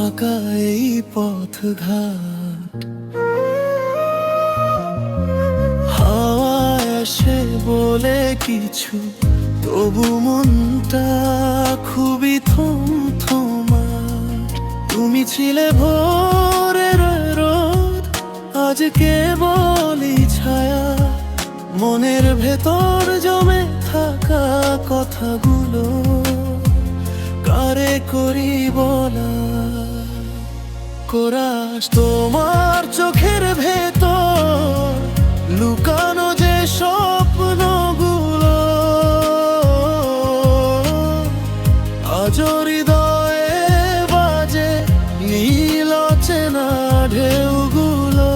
ফাঁকা এই পথঘাট, হাওয়া এসে বলে কিছু, তবু মনটা খুবই থমথমা। তুমি ছিলে ভোরের রোদ, আজ কেবলই ছায়া। মনের ভেতর জমে থাকা কথাগুলো কারে করি বলা। কোরাস তোমার চোখের ভেতর লুকানো যে স্বপ্নগুলো, আজ হৃদয়ে বাজে নীল অচেনা ঢেউগুলো।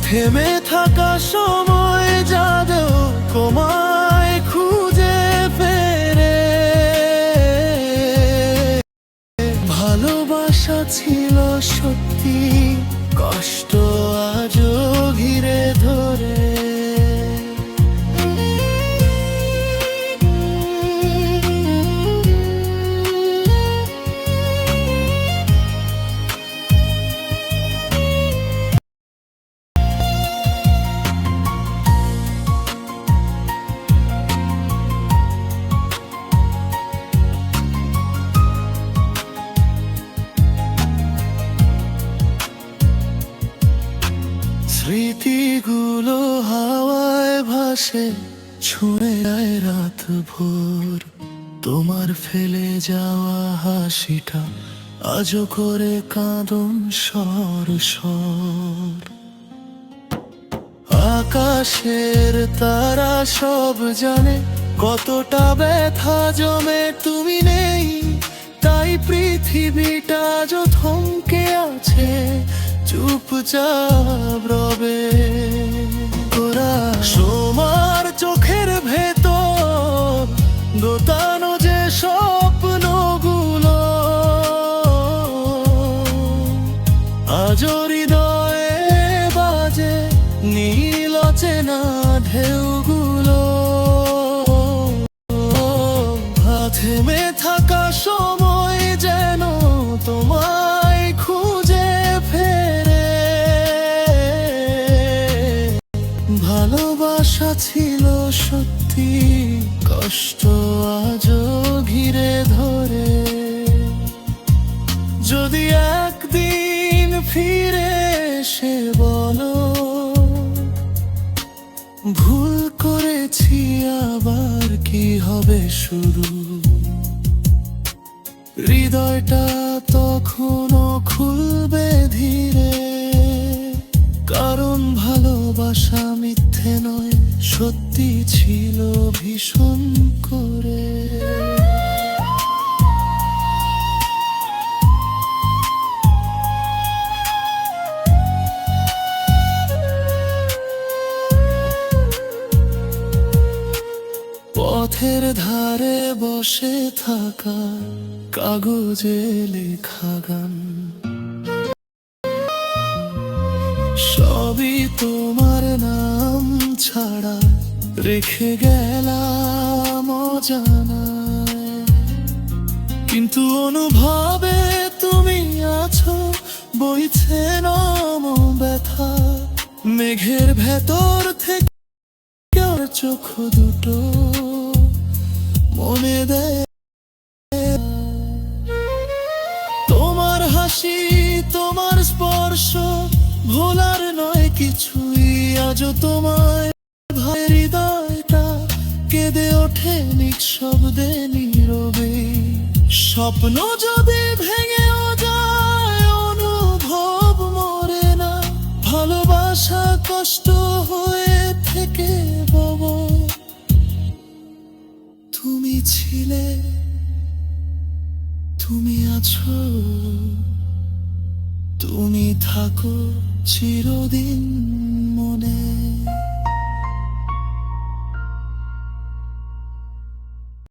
থেমে থাকা সময় যাদেও তোমায় খুঁজে ফেরে। ভালোবাসা ছিল সত্যি, কষ্ট আজও ঘিরে ধরে। স্মৃতিগুলো হাওয়ায় ভাসে, ছুঁয়ে যায় রাত ভোর। তোমার ফেলে যাওয়া হাসিটা আজও করে কাঁদন স্বর স্বর। আকাশের তারা সব জানে কতটা ব্যথা জমে তুমি নেই, তাই পৃথিবীটা আজ থমকে আছে, চুপচাপ রবে। তোরা সোমার চোখের ভেতর দোতানো যে স্বপ্নগুলো, আজ হৃদয়ে বাজে নীল অচেনা ঢেউগুলো। থেমে থাকা সময় যেন তোমায় খুঁজে ফেরে। ভালোবাসা ছিল সত্যি, কষ্ট আজও ঘিরে ধরে। যদি একদিন ফিরে এসে বলো ভুল করেছি, আবার কি হবে শুরু, হৃদয়টা তখনও খুলবে ধীরে। কারণ ভালোবাসা মিথ্যে নয়, সত্যি ছিল ভীষণ করে। পথের ধারে বসে থাকা কাগজে লেখা গান, সবই তোমার নাম ছাড়া রেখে গেলাম অজানায়। কিন্তু অনুভবে তুমি আছো, বইছে নম ব্যথা। মেঘের ভেতর থেকে চোখ দুটো মনে দেয় তোমার হাসি, তোমার স্পর্শ ভোলার নয় কিছুই। আজও তোমায় ভাই হৃদয়টা কেঁদে ওঠে নিঃশব্দে নীরবে। স্বপ্ন যদি ভেঙেও যায়, অনুভব মরে না। ভালোবাসা কষ্ট হয়ে থেকে বব, তুমি ছিলে, তুমি আছো, তুমি থাকো চিরদিন।